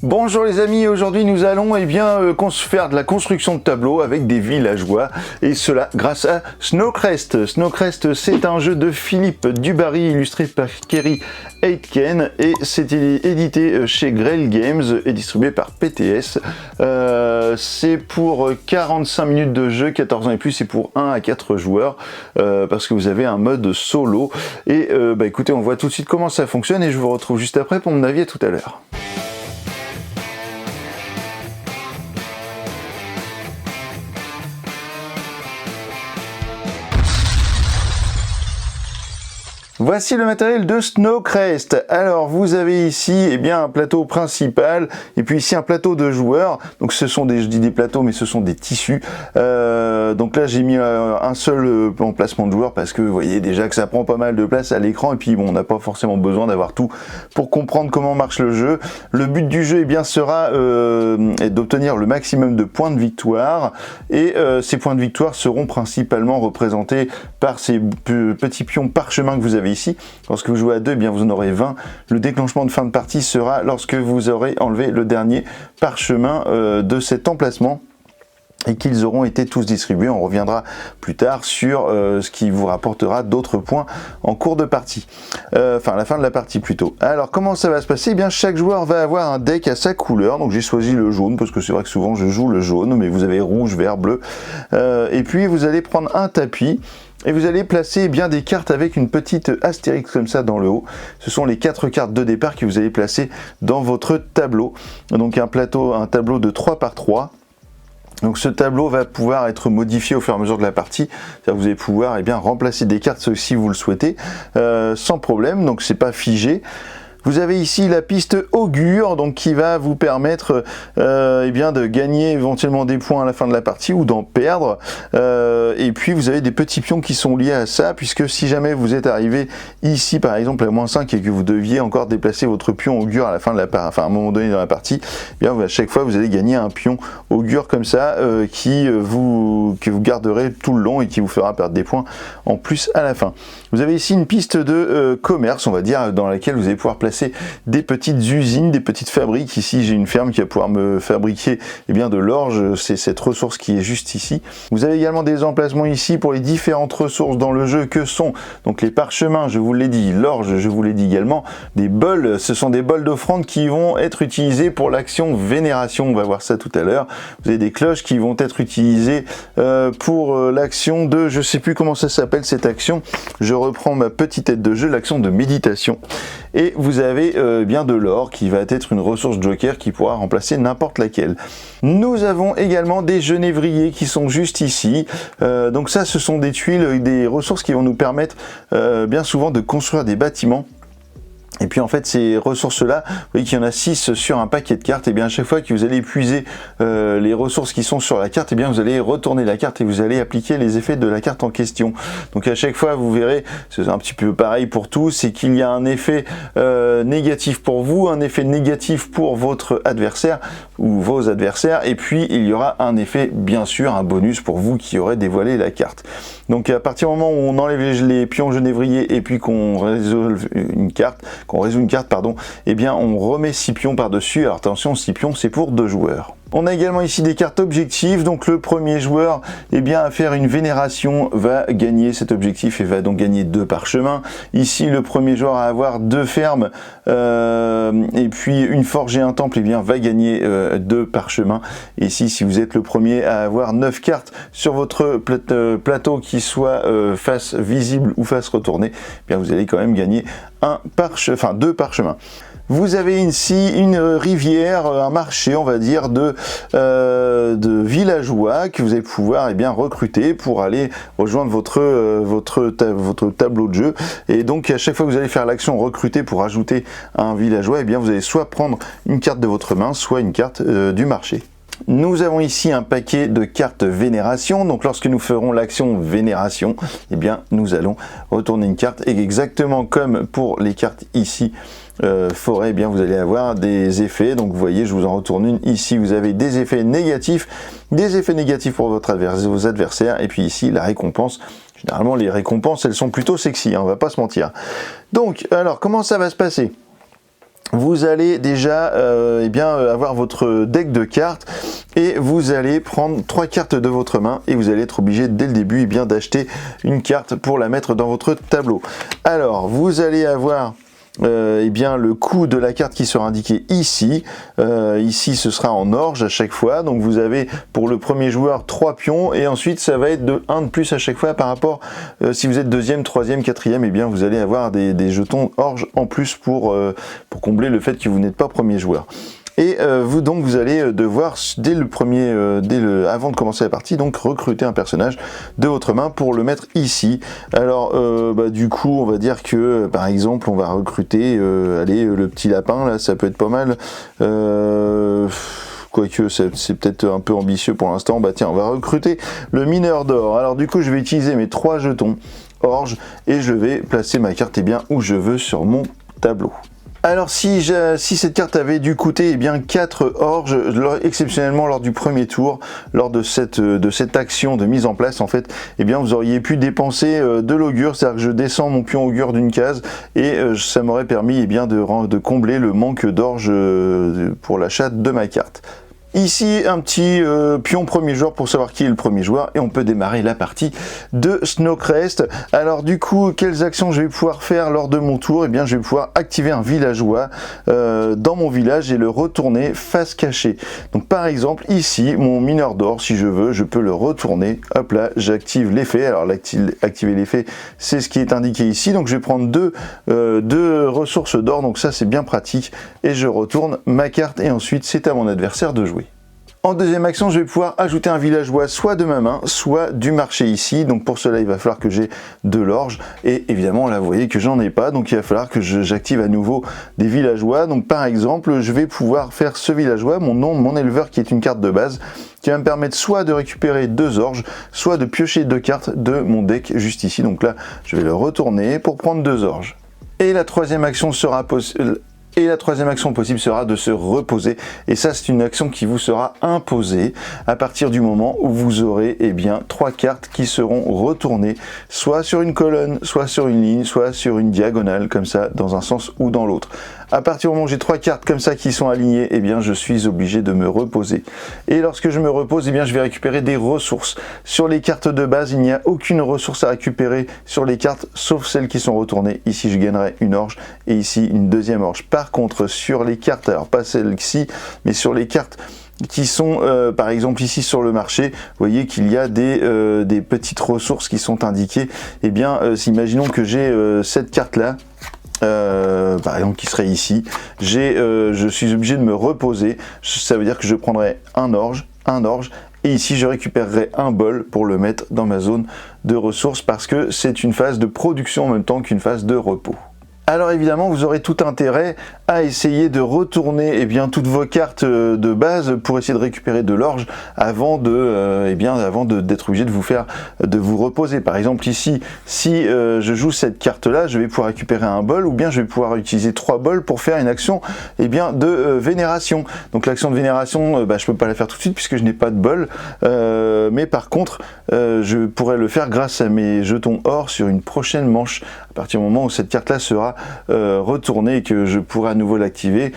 Bonjour les amis, aujourd'hui nous allons faire de la construction de tableaux avec des villageois et cela grâce à Snowcrest. Snowcrest, c'est un jeu de Philippe Dubarry illustré par Kerry Aitken et c'est édité chez Grail Games et distribué par PTS. C'est pour 45 minutes de jeu, 14 ans et plus, et pour 1 à 4 joueurs parce que vous avez un mode solo. Et écoutez, on voit tout de suite comment ça fonctionne et je vous retrouve juste après pour mon avis. À tout à l'heure. Voici le matériel de Snowcrest. Alors vous avez ici un plateau principal et puis ici un plateau de joueurs. Donc ce sont je dis des plateaux mais ce sont des tissus. Donc là j'ai mis un seul emplacement de joueurs parce que vous voyez déjà que ça prend pas mal de place à l'écran et puis bon, on n'a pas forcément besoin d'avoir tout pour comprendre comment marche le jeu. Le but du jeu sera d'obtenir le maximum de points de victoire et ces points de victoire seront principalement représentés par ces petits pions parchemins que vous avez ici. Lorsque vous jouez à 2, vous en aurez 20. Le déclenchement de fin de partie sera lorsque vous aurez enlevé le dernier parchemin de cet emplacement et qu'ils auront été tous distribués. On reviendra plus tard sur ce qui vous rapportera d'autres points en cours de partie. Enfin, à la fin de la partie plutôt. Alors, comment ça va se passer ? Chaque joueur va avoir un deck à sa couleur. Donc, j'ai choisi le jaune parce que c'est vrai que souvent je joue le jaune, mais vous avez rouge, vert, bleu. Et puis, vous allez prendre un tapis. Et vous allez placer des cartes avec une petite astérix comme ça dans le haut. Ce sont les 4 cartes de départ que vous allez placer dans votre tableau. Donc un tableau de 3 par 3. Donc ce tableau va pouvoir être modifié au fur et à mesure de la partie. Vous allez pouvoir remplacer des cartes si vous le souhaitez sans problème. Donc c'est pas figé. Vous avez ici la piste augure, donc qui va vous permettre de gagner éventuellement des points à la fin de la partie ou d'en perdre. Et puis vous avez des petits pions qui sont liés à ça, puisque si jamais vous êtes arrivé ici par exemple à -5 et que vous deviez encore déplacer votre pion augure à la fin de à un moment donné dans la partie, à chaque fois vous allez gagner un pion augure comme ça que vous garderez tout le long et qui vous fera perdre des points en plus à la fin. Vous avez ici une piste de commerce, on va dire, dans laquelle vous allez pouvoir placer des petites usines, des petites fabriques. Ici j'ai une ferme qui va pouvoir me fabriquer de l'orge, c'est cette ressource qui est juste ici. Vous avez également des emplacements ici pour les différentes ressources dans le jeu que sont donc les parchemins, je vous l'ai dit, l'orge, je vous l'ai dit également, des bols, ce sont des bols d'offrande qui vont être utilisés pour l'action vénération, on va voir ça tout à l'heure. Vous avez des cloches qui vont être utilisées pour l'action de, je sais plus comment ça s'appelle cette action, je reprends ma petite aide de jeu, l'action de méditation. Et vous avez de l'or qui va être une ressource joker qui pourra remplacer n'importe laquelle. Nous avons également des genévriers qui sont juste ici. Donc ça, ce sont des tuiles, des ressources qui vont nous permettre bien souvent de construire des bâtiments. Et puis en fait ces ressources-là, vous voyez qu'il y en a 6 sur un paquet de cartes, et à chaque fois que vous allez épuiser les ressources qui sont sur la carte, vous allez retourner la carte et vous allez appliquer les effets de la carte en question. Donc à chaque fois vous verrez, c'est un petit peu pareil pour tous, c'est qu'il y a un effet négatif pour vous, un effet négatif pour votre adversaire ou vos adversaires, et puis il y aura un effet, bien sûr, un bonus pour vous qui aurez dévoilé la carte. Donc à partir du moment où on enlève les pions genévriers et puis qu'on résout une carte, on remet 6 pions par-dessus. Alors attention, 6 pions, c'est pour 2 joueurs. On a également ici des cartes objectifs, donc le premier joueur à faire une vénération va gagner cet objectif et va donc gagner 2 parchemins. Ici le premier joueur à avoir 2 fermes et puis une forge et un temple va gagner 2 parchemins. Et ici si vous êtes le premier à avoir 9 cartes sur votre plateau qui soit face visible ou face retournée, vous allez quand même gagner 2 parchemins. Vous avez ici une rivière, un marché, on va dire, de villageois que vous allez pouvoir recruter pour aller rejoindre votre tableau de jeu. Et donc à chaque fois que vous allez faire l'action recruter pour ajouter un villageois, vous allez soit prendre une carte de votre main, soit une carte du marché. Nous avons ici un paquet de cartes vénération, donc lorsque nous ferons l'action vénération, nous allons retourner une carte, et exactement comme pour les cartes ici, forêt, vous allez avoir des effets. Donc vous voyez, je vous en retourne une. Ici vous avez des effets négatifs pour vos adversaires, et puis ici la récompense. Généralement les récompenses elles sont plutôt sexy, on va pas se mentir. Donc alors comment ça va se passer ? vous allez déjà avoir votre deck de cartes et vous allez prendre 3 cartes de votre main et vous allez être obligé dès le début d'acheter une carte pour la mettre dans votre tableau. Alors vous allez avoir le coût de la carte qui sera indiqué ici. Ici ce sera en orge à chaque fois, donc vous avez pour le premier joueur 3 pions et ensuite ça va être de 1 de plus à chaque fois par rapport si vous êtes deuxième, troisième, quatrième, et bien vous allez avoir des jetons orge en plus pour combler le fait que vous n'êtes pas premier joueur. Et vous allez devoir, avant de commencer la partie, donc recruter un personnage de votre main pour le mettre ici. Alors, du coup, on va dire que, par exemple, on va recruter, le petit lapin, là, ça peut être pas mal. Quoique c'est peut-être un peu ambitieux pour l'instant. Bah tiens, on va recruter le mineur d'or. Alors du coup, je vais utiliser mes 3 jetons orge et je vais placer ma carte où je veux sur mon tableau. Alors si cette carte avait dû coûter 4 orges, exceptionnellement lors du premier tour, lors de cette action de mise en place, en fait, vous auriez pu dépenser de l'augure, c'est-à-dire que je descends mon pion augure d'une case et ça m'aurait permis de combler le manque d'orge pour l'achat de ma carte. Ici, un petit pion premier joueur pour savoir qui est le premier joueur et on peut démarrer la partie de Snowcrest. Alors du coup, quelles actions je vais pouvoir faire lors de mon tour? Je vais pouvoir activer un villageois dans mon village et le retourner face cachée. Donc par exemple, ici, mon mineur d'or, si je veux, je peux le retourner. Hop là, j'active l'effet. Alors activer l'effet, c'est ce qui est indiqué ici. Donc je vais prendre deux ressources d'or, donc ça c'est bien pratique. Et je retourne ma carte et ensuite c'est à mon adversaire de jouer. En deuxième action, je vais pouvoir ajouter un villageois soit de ma main, soit du marché ici. Donc pour cela, il va falloir que j'ai de l'orge. Et évidemment, là, vous voyez que j'en ai pas. Donc il va falloir que j'active à nouveau des villageois. Donc par exemple, je vais pouvoir faire ce villageois, mon éleveur qui est une carte de base, qui va me permettre soit de récupérer 2 orges, soit de piocher 2 cartes de mon deck juste ici. Donc là, je vais le retourner pour prendre 2 orges. Et la troisième action sera possible. Et la troisième action possible sera de se reposer. Et ça, c'est une action qui vous sera imposée à partir du moment où vous aurez 3 cartes qui seront retournées, soit sur une colonne, soit sur une ligne, soit sur une diagonale, comme ça, dans un sens ou dans l'autre. À partir du moment où j'ai 3 cartes comme ça qui sont alignées, je suis obligé de me reposer. Et lorsque je me repose, je vais récupérer des ressources. Sur les cartes de base, il n'y a aucune ressource à récupérer sur les cartes, sauf celles qui sont retournées. Ici, je gagnerai une orge et ici, une deuxième orge. Par contre, sur les cartes, alors pas celle-ci, mais sur les cartes qui sont par exemple ici sur le marché, vous voyez qu'il y a des petites ressources qui sont indiquées. Imaginons que j'ai cette carte-là, par exemple qui serait ici, je suis obligé de me reposer, ça veut dire que je prendrai un orge, et ici je récupérerai un bol pour le mettre dans ma zone de ressources parce que c'est une phase de production en même temps qu'une phase de repos. Alors évidemment, vous aurez tout intérêt à essayer de retourner toutes vos cartes de base pour essayer de récupérer de l'orge avant d'être obligé de vous reposer. Par exemple ici, si je joue cette carte-là, je vais pouvoir récupérer un bol ou bien je vais pouvoir utiliser 3 bols pour faire une action de vénération. Donc l'action de vénération, je peux pas la faire tout de suite puisque je n'ai pas de bol, mais par contre, je pourrais le faire grâce à mes jetons or sur une prochaine manche. À partir du moment où cette carte-là sera retournée et que je pourrai à nouveau l'activer,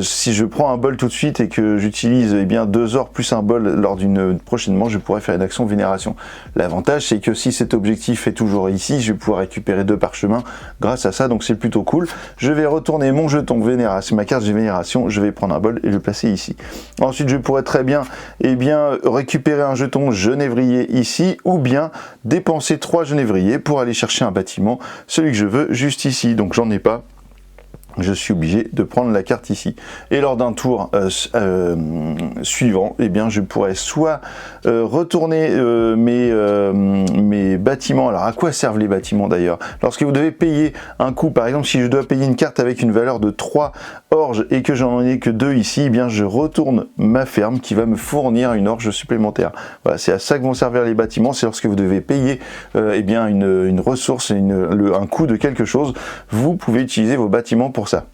si je prends un bol tout de suite et que j'utilise 2 ors plus un bol lors d'une prochaine manche, je pourrais faire une action vénération. L'avantage c'est que si cet objectif est toujours ici, je vais pouvoir récupérer 2 parchemins grâce à ça, donc c'est plutôt cool. Je vais retourner mon jeton vénération, ma carte de vénération, je vais prendre un bol et le placer ici. Ensuite je pourrais très bien récupérer un jeton genévrier ici ou bien dépenser 3 genévriers pour aller chercher un bâtiment, celui que je veux juste ici. Donc j'en ai pas, je suis obligé de prendre la carte ici. Et lors d'un tour suivant, je pourrais soit retourner mes bâtiments. Alors à quoi servent les bâtiments d'ailleurs? Lorsque vous devez payer un coût, par exemple si je dois payer une carte avec une valeur de 3 orges et que j'en ai que 2 ici, je retourne ma ferme qui va me fournir une orge supplémentaire. Voilà, c'est à ça que vont servir les bâtiments, c'est lorsque vous devez payer une ressource, un coût de quelque chose, vous pouvez utiliser vos bâtiments pour ça.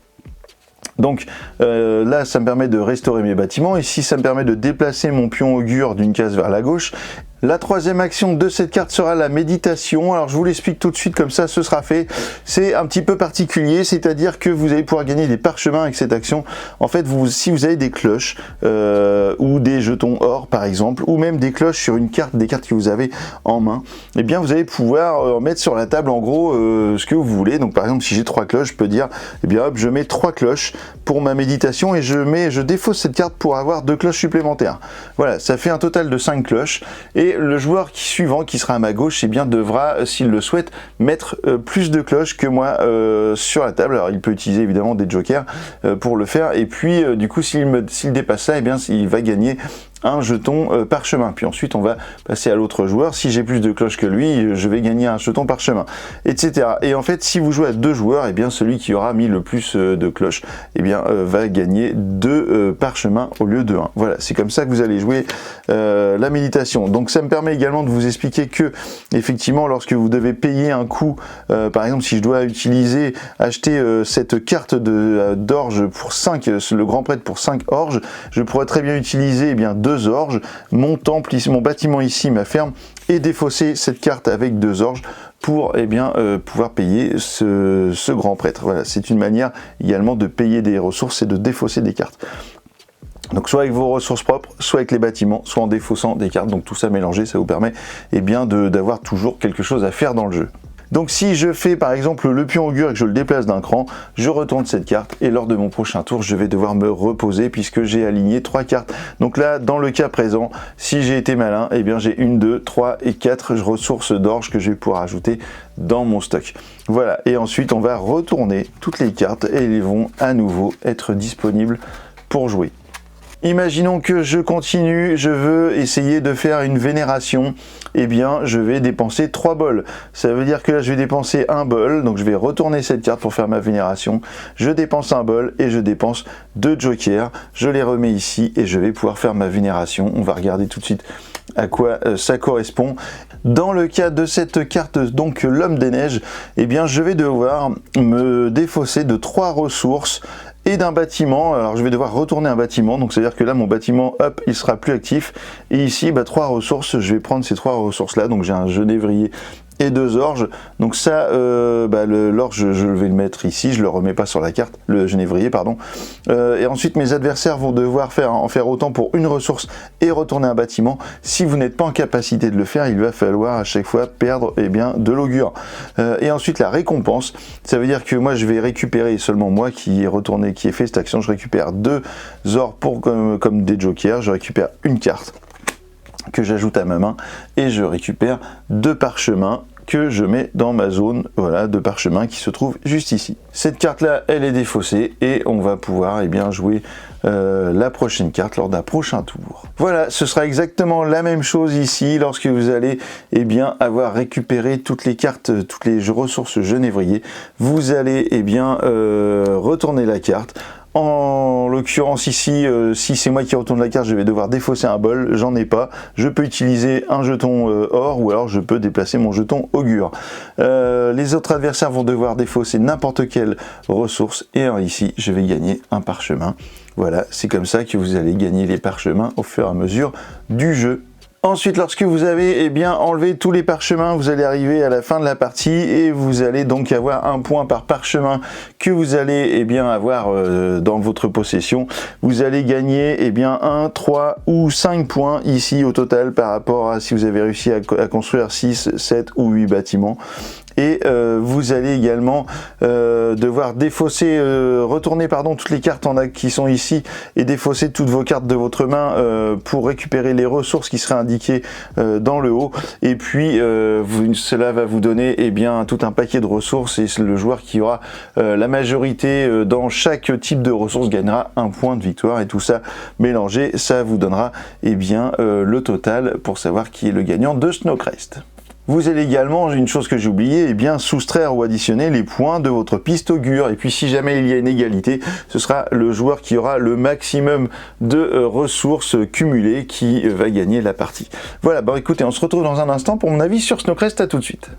Donc là ça me permet de restaurer mes bâtiments, ici ça me permet de déplacer mon pion augure d'une case vers la gauche La troisième action de cette carte sera la méditation. Alors je vous l'explique tout de suite, comme ça ce sera fait. C'est un petit peu particulier, c'est-à-dire que vous allez pouvoir gagner des parchemins avec cette action. En fait, si vous avez des cloches ou des jetons or par exemple, ou même des cloches sur une carte, des cartes que vous avez en main, eh bien vous allez pouvoir mettre sur la table en gros ce que vous voulez. Donc par exemple, si j'ai 3 cloches, je peux dire, eh bien hop, je mets 3 cloches pour ma méditation et je défausse cette carte pour avoir 2 cloches supplémentaires. Voilà, ça fait un total de 5 cloches. Et le joueur suivant, qui sera à ma gauche, eh bien, devra, s'il le souhaite, mettre plus de cloches que moi sur la table. Alors il peut utiliser évidemment des jokers pour le faire. Et puis du coup, s'il dépasse ça, eh bien, il va gagner un jeton parchemin. Puis ensuite, on va passer à l'autre joueur. Si j'ai plus de cloches que lui, je vais gagner un jeton parchemin, etc. Et en fait, si vous jouez à 2 joueurs, eh bien, celui qui aura mis le plus de cloches, eh bien, va gagner 2 parchemins au lieu de 1. Voilà, c'est comme ça que vous allez jouer la méditation. Donc, ça me permet également de vous expliquer que, effectivement, lorsque vous devez payer un coup, par exemple, si je dois acheter cette carte d'orge pour 5, le grand prêtre pour 5 orges, je pourrais très bien utiliser, eh bien, 2 orges, mon temple, mon bâtiment ici, ma ferme, et défausser cette carte avec 2 orges pour pouvoir payer ce grand prêtre. Voilà, c'est une manière également de payer des ressources et de défausser des cartes. Donc soit avec vos ressources propres, soit avec les bâtiments, soit en défaussant des cartes. Donc tout ça mélangé, ça vous permet d'avoir toujours quelque chose à faire dans le jeu. Donc si je fais par exemple le pion augure et que je le déplace d'un cran, je retourne cette carte et lors de mon prochain tour, je vais devoir me reposer puisque j'ai aligné 3 cartes. Donc là, dans le cas présent, si j'ai été malin, eh bien j'ai 1, 2, 3 et 4 ressources d'orge que je vais pouvoir ajouter dans mon stock. Voilà, et ensuite on va retourner toutes les cartes et elles vont à nouveau être disponibles pour jouer. Imaginons que je continue, je veux essayer de faire une vénération, eh bien je vais dépenser 3 bols. Ça veut dire que là je vais dépenser 1 bol, donc je vais retourner cette carte pour faire ma vénération. Je dépense 1 bol et je dépense 2 jokers. Je les remets ici et je vais pouvoir faire ma vénération. On va regarder tout de suite à quoi ça correspond. Dans le cas de cette carte, donc l'homme des neiges, eh bien je vais devoir me défausser de 3 ressources et d'un bâtiment. Alors je vais devoir retourner un bâtiment, donc c'est à dire que là mon bâtiment, hop, il sera plus actif, et ici 3 ressources, je vais prendre ces 3 ressources là, donc j'ai un genévrier et 2 orges. Donc ça, l'orge, je vais le mettre ici, je le remets pas sur la carte, le genévrier, pardon. Et ensuite, mes adversaires vont devoir en faire autant pour une ressource et retourner un bâtiment. Si vous n'êtes pas en capacité de le faire, il va falloir à chaque fois perdre de l'augure. Et ensuite, la récompense, ça veut dire que moi, je vais récupérer, seulement moi qui ai fait cette action, je récupère 2 ors comme des jokers, je récupère une carte que j'ajoute à ma main et je récupère 2 parchemins que je mets dans ma zone, voilà, 2 parchemins qui se trouvent juste ici. Cette carte là, elle est défaussée et on va pouvoir jouer la prochaine carte lors d'un prochain tour. Voilà, ce sera exactement la même chose ici lorsque vous allez avoir récupéré toutes les cartes, toutes les ressources genévrier. Vous allez retourner la carte. En l'occurrence ici, si c'est moi qui retourne la carte, je vais devoir défausser un bol, j'en ai pas. Je peux utiliser un jeton or ou alors je peux déplacer mon jeton augure. Les autres adversaires vont devoir défausser n'importe quelle ressource et ici, je vais gagner un parchemin. Voilà, c'est comme ça que vous allez gagner les parchemins au fur et à mesure du jeu. Ensuite, lorsque vous avez enlevé tous les parchemins, vous allez arriver à la fin de la partie et vous allez donc avoir 1 point par parchemin que vous allez avoir dans votre possession. Vous allez gagner 1, 3 ou 5 points ici au total par rapport à si vous avez réussi à construire 6, 7 ou 8 bâtiments. Et vous allez également devoir défausser, retourner toutes les cartes qui sont ici et défausser toutes vos cartes de votre main pour récupérer les ressources qui seraient indiquées dans le haut. Et puis cela va vous donner tout un paquet de ressources et le joueur qui aura la majorité dans chaque type de ressources gagnera 1 point de victoire. Et tout ça mélangé, ça vous donnera le total pour savoir qui est le gagnant de Snowcrest. Vous allez également, une chose que j'ai oublié, soustraire ou additionner les points de votre piste augure. Et puis si jamais il y a une égalité, ce sera le joueur qui aura le maximum de ressources cumulées qui va gagner la partie. Voilà, écoutez, on se retrouve dans un instant pour mon avis sur Snowcrest, à tout de suite.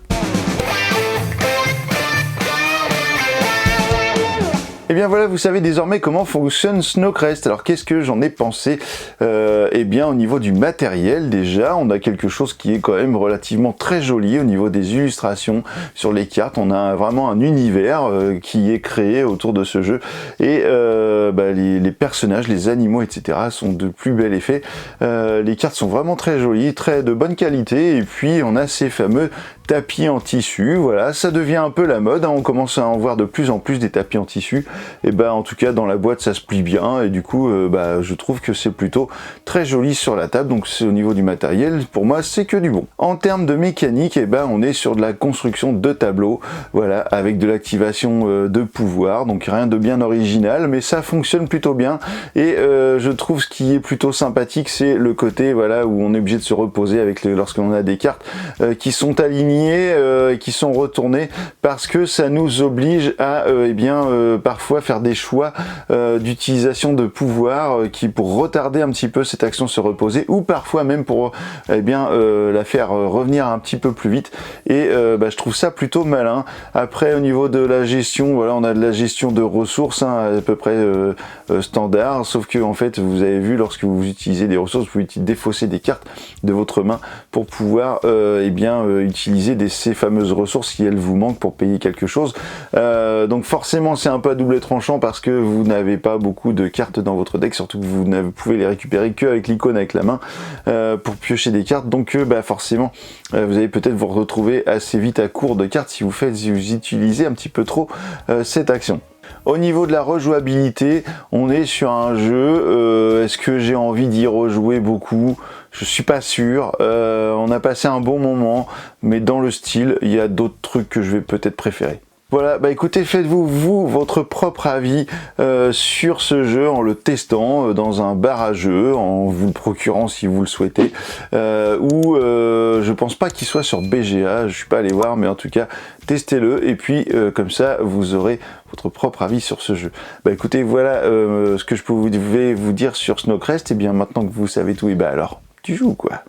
Et bien voilà, vous savez désormais comment fonctionne Snowcrest. Alors qu'est-ce que j'en ai pensé? Eh bien au niveau du matériel déjà, on a quelque chose qui est quand même relativement très joli au niveau des illustrations sur les cartes. On a vraiment un univers qui est créé autour de ce jeu et les personnages, les animaux, etc. sont de plus bel effet. Les cartes sont vraiment très jolies, très de bonne qualité et puis on a ces fameux tapis en tissu. Voilà, ça devient un peu la mode, hein. On commence à en voir de plus en plus des tapis en tissu. Et ben en tout cas dans la boîte ça se plie bien et du coup je trouve que c'est plutôt très joli sur la table. Donc c'est au niveau du matériel, pour moi c'est que du bon. En termes de mécanique, on est sur de la construction de tableaux, voilà, avec de l'activation de pouvoir, donc rien de bien original, mais ça fonctionne plutôt bien. Et je trouve ce qui est plutôt sympathique, c'est le côté voilà où on est obligé de se reposer avec lorsqu'on a des cartes qui sont alignées et qui sont retournées, parce que ça nous oblige à parfois faire des choix d'utilisation de pouvoir qui pour retarder un petit peu cette action de se reposer, ou parfois même pour la faire revenir un petit peu plus vite. Et je trouve ça plutôt malin. Après au niveau de la gestion, voilà, on a de la gestion de ressources, hein, à peu près standard, sauf que en fait vous avez vu, lorsque vous utilisez des ressources, vous pouvez défausser des cartes de votre main pour pouvoir utiliser ces fameuses ressources si elles vous manquent pour payer quelque chose. Donc forcément c'est un peu à double tranchant, parce que vous n'avez pas beaucoup de cartes dans votre deck, surtout que vous ne pouvez les récupérer qu'avec l'icône avec la main pour piocher des cartes. Donc forcément vous allez peut-être vous retrouver assez vite à court de cartes si vous utilisez un petit peu trop cette action. Au niveau de la rejouabilité, on est sur un jeu, est-ce que j'ai envie d'y rejouer beaucoup? Je suis pas sûr. On a passé un bon moment, mais dans le style, il y a d'autres trucs que je vais peut-être préférer. Voilà, écoutez, faites-vous votre propre avis sur ce jeu en le testant dans un bar à jeux, en vous le procurant si vous le souhaitez, je pense pas qu'il soit sur BGA, je suis pas allé voir, mais en tout cas testez-le et puis comme ça vous aurez votre propre avis sur ce jeu. Écoutez, voilà ce que je pouvais vous dire sur Snowcrest. Et bien maintenant que vous savez tout, alors tu joues quoi.